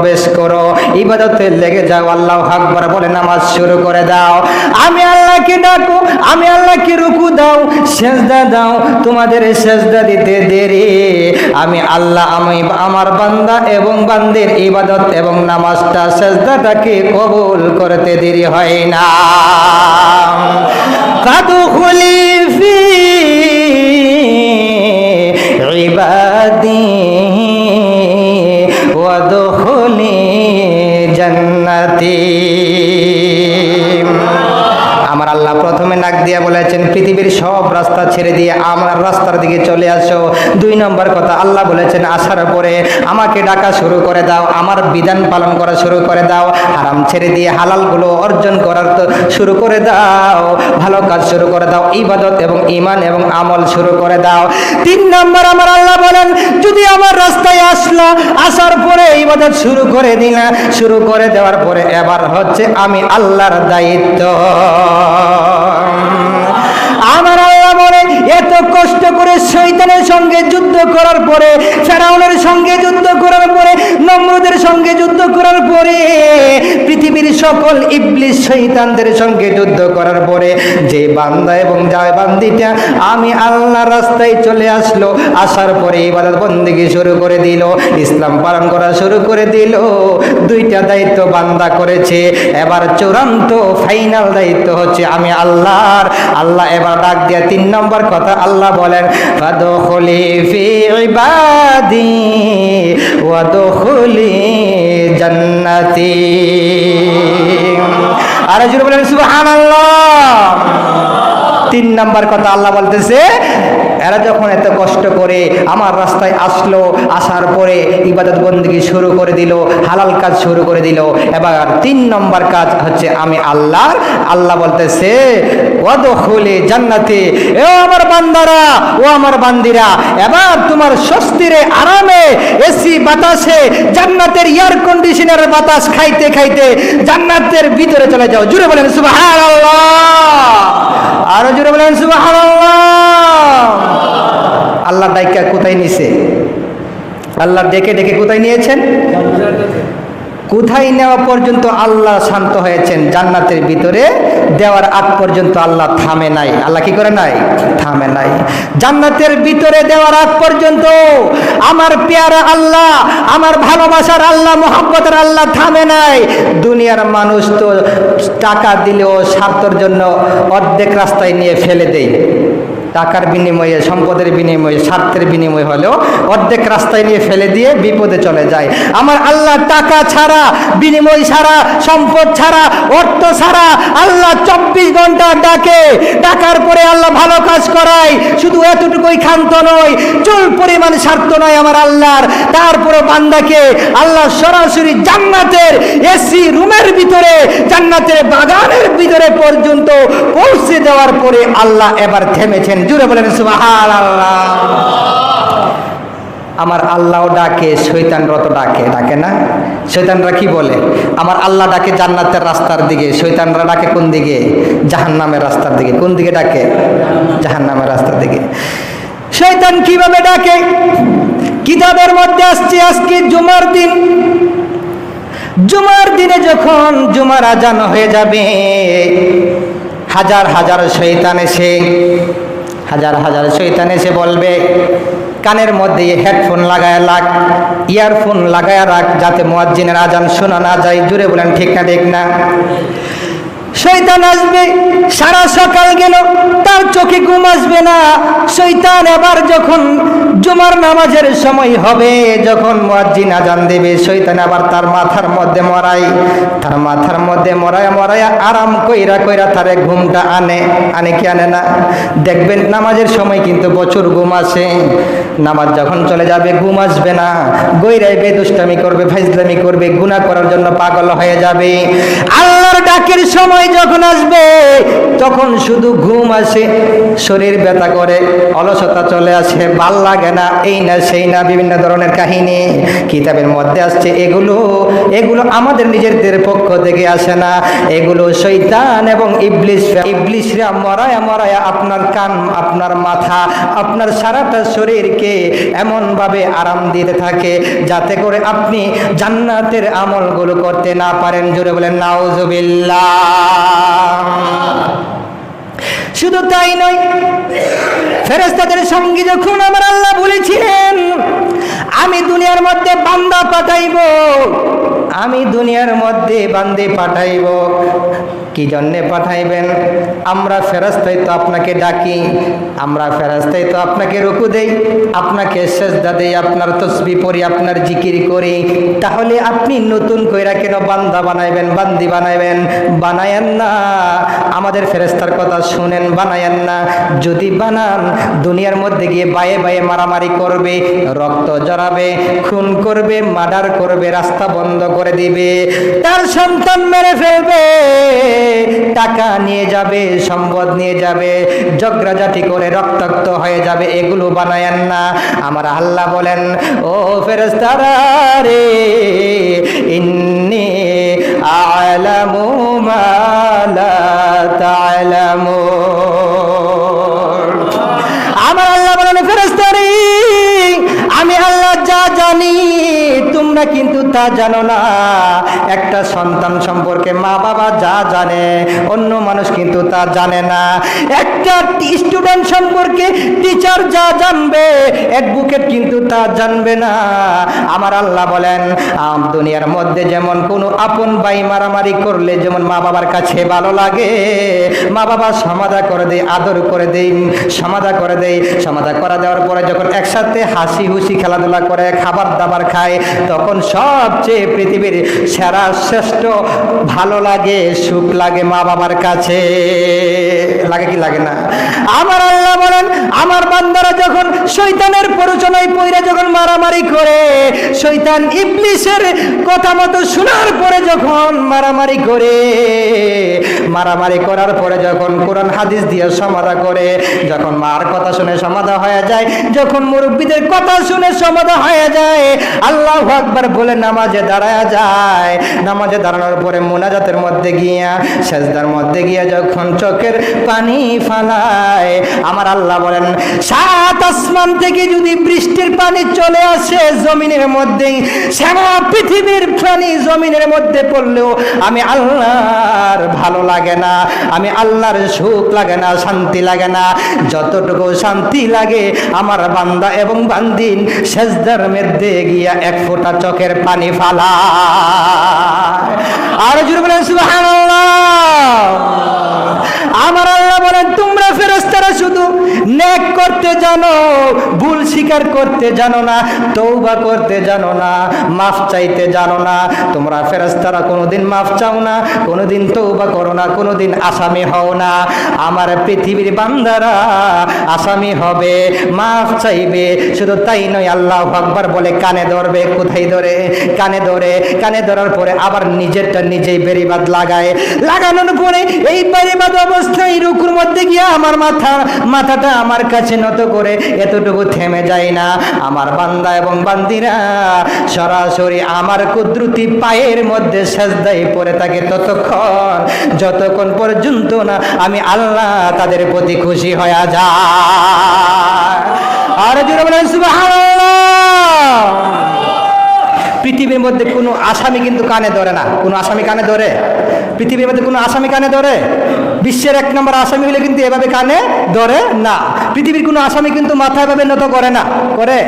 প্রবেশ করো, ইবাদতে লেগে যাও, আল্লাহু আকবার বলে নামাজ শুরু করে দাও। আমি আল্লাহকে ডাকো, আমি আল্লাহকে রুকু দাও, সেজদা দাও। তোমাদের সেজদা দিতে দেরি, আমি আল্লাহ আমার বান্দা এবং বান্দির ইবাদত এবং নামাজটা সেজদাটাকে কবুল করতে দেরি হয় না। ফাদখুলি ফি ইবাদি ওয়াদখুলি জান্নাতি। আমার আল্লাহ প্রথমে নাক দিয়ে বলেছেন পৃথিবীর সব রাস্তা ছেড়ে দিয়ে আমার রাস্তার দিকে চলে আসো। 2 নম্বর কথা আল্লাহ বলেছেন আসার পরে আমাকে ডাকা শুরু করে দাও, আমার বিধান পালন করা শুরু করে দাও, হারাম ছেড়ে দিয়ে হালালগুলো অর্জন করার শুরু করে দাও, ভালো কাজ শুরু করে দাও, ইবাদত এবং ঈমান এবং আমল শুরু করে দাও। 3 নম্বর আমার আল্লাহ বলেন যদি আমার রাস্তায় আসলা, আসার পরে ইবাদত শুরু করে দিলা, শুরু করে দেওয়ার পরে এবার হচ্ছে আমি আল্লাহর দায়িত্ব। আমার আল্লাহ বলে এত কষ্ট করে শয়তানের সঙ্গে যুদ্ধ করার পরে, ফেরাউনের সঙ্গে যুদ্ধ করার পরে, নমরুদের সঙ্গে যুদ্ধ করার পরে, পৃথিবীর সকল ইবলিস শয়তানদের সঙ্গে যুদ্ধ করার পরে যে বান্দা এবং যায় বান্দিটা আমি আল্লাহর রাস্তায় চলে আসলো, আসার পরে ইবাদত বন্দেগী শুরু করে দিল, ইসলাম পালন করা শুরু করে দিল, 2টা দায়িত্ব বান্দা করেছে। এবার চূড়ান্ত ফাইনাল দায়িত্ব হচ্ছে আমি আল্লাহর। আল্লাহ এবার ডাক দিয়ে 3 নম্বর কথা আল্লাহ বলেন ফাদখুলি ফি ইবাদি ওয়াদখুলি জান্নাতি। আর জোরে বলেন সুবহানাল্লাহ। 3 নম্বর কথা আল্লাহ বলতেছে এরা যখন এত কষ্ট করে আমার রাস্তায় আসলো, আসার পরে ইবাদত বন্দেগী শুরু করে দিল, হালাল কাজ শুরু করে দিল, এবার 3 নম্বর কাজ হচ্ছে আমি আল্লাহর। আল্লাহ বলতেছে ওয়াদখুলি জান্নাতি, ও আমার বান্দারা, ও আমার বান্দিরা, এবার তোমার স্বস্তিরে আরামে এসি বাতাসে জান্নাতের এয়ার কন্ডিশনার বাতাস খাইতে খাইতে জান্নাতের ভিতরে চলে যাও। জোরে বলেন সুবহানাল্লাহ। আরো জোরে বলেন সুবহানাল্লাহ। আল্লাহ ডাইকা কোথায় নিছে? আল্লাহ ডেকে ডেকে কোথায় নিয়েছেন? কোথায় নেওয়া পর্যন্ত আল্লাহ শান্ত হয়েছেন, জান্নাতের ভিতরে দেওয়ার আগ পর্যন্ত আল্লাহ থামে নাই। আল্লাহ কি করে নাই? থামে নাই। জান্নাতের ভিতরে দেওয়ার আগ পর্যন্ত আমার পেয়ারা আল্লাহ, আমার ভালোবাসার আল্লাহ, মোহাব্বতের আল্লাহ থামে নাই। দুনিয়ার মানুষ তো টাকা দিলেও স্বার্থের জন্য অর্ধেক রাস্তায় নিয়ে ফেলে দেয়, টাকার বিনিময়ে, সম্পদের বিনিময়ে, স্বার্থের বিনিময় হলেও অর্ধেক রাস্তায় নিয়ে ফেলে দিয়ে বিপদে চলে যায়। আমার আল্লাহ টাকা ছাড়া, বিনিময় ছাড়া, সম্পদ ছাড়া, অর্থ ছাড়া আল্লাহ 24 ঘন্টা ডাকে, ডাকার পরে আল্লাহ ভালো কাজ করায়। শুধু এতটুকুই ক্ষান্ত নয়, চুল পরিমাণ স্বার্থ নয় আমার আল্লাহর। তারপরে বান্দাকে আল্লাহ সরাসরি জান্নাতের এসি রুমের ভিতরে, জান্নাতের বাগানের ভিতরে পর্যন্ত পৌঁছে দেওয়ার পরে আল্লাহ এবার থেমেছেন। জুড়ে বলেন সুবহানাল্লাহ। আমার আল্লাহ ডাকে, শয়তানরা তো ডাকে, ডাকে না? শয়তানরা কি বলে? আমার আল্লাহ ডাকে জান্নাতের রাস্তার দিকে, শয়তানরা ডাকে কোন দিকে? জাহান্নামের রাস্তার দিকে। কোন দিকে ডাকে? জাহান্নামের রাস্তার দিকে। শয়তান কিভাবে ডাকে? কিতাবের মধ্যে আসছে আজকে জুমার দিন, জুমার দিনে যখন জুমার আজান হয়ে যাবে, হাজার হাজার শয়তান এসে, হাজার হাজার শয়তান এসে বলবে কানের মধ্যে হেডফোন লাগায় রাখ, ইয়ারফোন লাগায় রাখ, যাতে মুয়াজ্জিনের আজান শোনা না যায়। জুড়ে বলেন ঠিক না? ঠিক না? শয়তান আসবে, সারা সকাল গেল, তার চোখে ঘুম আসবে না। শয়তান এবার যখন জুমার নামাজের সময় হবে, যখন মুয়াজ্জিন আজান দেবে, শয়তান আবার তার মাথার মধ্যে মরাই, তার মাথার মধ্যে মরায়া মরায়া আরাম কইরা কইরা তারে ঘুমটা আনে। আনে কি আনে না? দেখবেন নামাজের সময় কিন্তু প্রচুর ঘুম আসে, নামাজ যখন চলে যাবে ঘুম আসবে না, গৈরাইবে, দুষ্টামি করবে, ফাইজলামি করবে, গুনাহ করার জন্য পাগল হয়ে যাবে। আল্লাহর ডাকের সময় যখন আসবে তখন শুধু ঘুম আসে, শরীর ব্যথা করে, অলসতা চলে আসে, ভাল লাগে না, এই না সেই না, বিভিন্ন ধরনের কাহিনী কিতাবের মধ্যে আসছে। এগুলো আমাদের নিজেদের পক্ষ থেকে আসে না, এগুলো শয়তান এবং ইবলিসরা মরায়া আপনার কান, আপনার মাথা, আপনার সারাটা শরীরকে এমন ভাবে আরাম দিতে থাকে যাতে করে আপনি জান্নাতের আমলগুলো করতে না পারেন। জোরে বলেন নাউজুবিল্লাহ। শুধু তাই নয়, ফেরেশতাদের সঙ্গে যখন আমার আল্লাহ বলেছিলেন আমি দুনিয়ার মধ্যে বান্দা পাঠাইব, আমি দুনিয়ার মধ্যে বান্দে পাঠাইব, কি জন্যে পাঠাইবেন? আমরা ফেরেশতাই তো আপনাকে ডাকি, আমরা ফেরেশতাই তো আপনাকে রুকু দেই, আপনাকে সেজদা দেই, আপনার তসবিহ পড়ি, আপনার জিকির করি, তাহলে আপনি নতুন কইরা কেন বান্দা বানাইবেন, বান্দি বানাইবেন? বানায়েন না। আমাদের ফেরেশতার কথা শুনেন, বানায়েন না। যদি বানান, দুনিয়ার মধ্যে গিয়ে বায়ে বায়ে মারামারি করবে, রক্ত জড়াবে, খুন করবে, মার্ডার করবে, রাস্তা বন্ধ করে দিবে, তার সন্তান মেরে ফেলবে, টাকা নিয়ে যাবে, সম্পদ নিয়ে যাবে, ঝগড়াঝাটি করে রক্তাক্ত হয়ে যাবে। এগুলো বানায়েন না। আমার আল্লাহ বলেন, ও ফেরেশতারা রে, ইন্নী আ'লামু মা লা তা'লামুন। আমার আল্লাহ বলেন, ফেরেশতারা আমি আল্লাহ যা জানি তোমরা কিন্তু তা জানো না। একটা সন্তান সম্পর্কে মা বাবা যা জানে অন্য মানুষ কিন্তু তা জানে না। একটা স্টুডেন্ট সম্পর্কে টিচার যা জানবে অ্যাডভোকেট কিন্তু তা জানবে না। আমার আল্লাহ বলেন, দুনিয়ার মধ্যে যেমন কোনো আপন ভাই মারামারি করলে যেমন মা বাবার কাছে ভালো লাগে, মা বাবা সমাধা করে দেয়, আদর করে দেয়, সমাধা করে দেয়, সমাধা করা দেওয়ার পরে যখন একসাথে হাসি হুসি খেলাধুলা করে খাবার দাবার খায়, তখন সবচেয়ে পৃথিবীর সেরা শ্রেষ্ঠ ভালো লাগে, সুখ লাগে মা বাবার কাছে। লাগে কি লাগে না? আমার আল্লাহ বলেন, আমার বান্দারা যখন শয়তানের প্ররোচনায় পড়ে যখন মারামারি করে, শয়তান ইবলিসের কথা মতো শোনার পরে যখন মারামারি করে, মারামারি করার পরে যখন কোরআন হাদিস দিয়ে সমাধা করে, যখন মার কথা শুনে সমাধা হয়ে যায়, যখন মুরব্বীদের কথা শুনে সমাধা হয়ে যায়, আল্লাহু আকবার বলে নামাজে দাঁড়ায়া যায়। নামাজে দাঁড়ানোর পরে মুনাজাতের মধ্যে গিয়া, সেজদার মধ্যে গিয়া যখন চোখের পানি ফালায়, আমার আল্লাহ বলেন, সাত আসমান থেকে যদি বৃষ্টির পানি চলে আসে জমিনের মধ্যে, সারা পৃথিবীর পানি জমিনের মধ্যে পড়লেও আমি আল্লাহর ভালো লাগে না, আমি আল্লাহর সুখ লাগে না, শান্তি লাগে না। যতটুকু শান্তি লাগে আমার বান্দা এবং বান্দিন সেজদার মধ্যে গিয়া এক ফোঁটা চোখের পানি ফালা। আর জোরে বলেন সুবহানাল্লাহ। আমার আল্লাহ বলেন, তোমরা ফেরেশতারা শুধু নেক করতে জানো, ভুল স্বীকার করতে জানো না, তওবা করতে জানো না, মাফ চাইতে জানো না। তোমরা ফেরেশতারা কোনোদিন মাফ চাও না, কোনোদিন তওবা করো না, কোনোদিন আসামি হও না। আমার পৃথিবীর বান্দারা আসামি হবে, মাফ চাইবে। শুধু তাই নয়, আল্লাহু আকবার বলে কানে ধরবে। কোথায় ধরে? কানে ধরে। কানে ধরার পরে আবার নিজেরটা নিজেই বেরিবাদ লাগায়। লাগানোর পরে এই বেরিবাদ অবস্থায় রুকুর মধ্যে গিয়ে আমার মাথাটা আমার কাছে নত করে এতটুকু থেমে যায় না। আমার বান্দা এবং বান্দিরা সরাসরি আমার কুদরতি পায়ের মধ্যে সেজদায় পড়ে থাকে ততক্ষণ, যতক্ষণ পর্যন্ত না আমি আল্লাহ তাদের প্রতি খুশি হয়ে যায়। আর জোরে বলেন সুবহানাল্লাহ। পৃথিবীর মধ্যে কোনো আসামি কিন্তু কানে ধরে না। কোনো আসামি কানে ধরে? পৃথিবীর মধ্যে কোনো আসামি কানে ধরে? বিশ্বের এক নম্বর আসামি হলে কিন্তু এভাবে কানে ধরে না। পৃথিবীর কোনো আসামি কিন্তু মাথা এভাবে নত করে না। করে?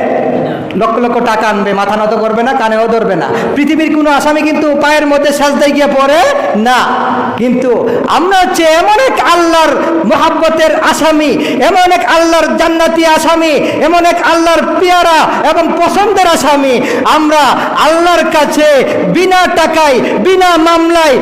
লক্ষ লক্ষ টাকা আনবে, মাথা নত করবে না, কানেও ধরবে না। পৃথিবীর কোনো আসামি কিন্তু পায়ের মধ্যে সাজদায় গিয়ে পড়ে না। কিন্তু আমরা হচ্ছে এমন এক আল্লাহর মুহাব্বতের আসামি, এমন এক আল্লাহর জান্নাতি আসামি, এমন এক আল্লাহর পেয়ারা এবং পছন্দের আসামি। আমরা আল্লাহর কাছে বিনা টাকায়, বিনা মামলায়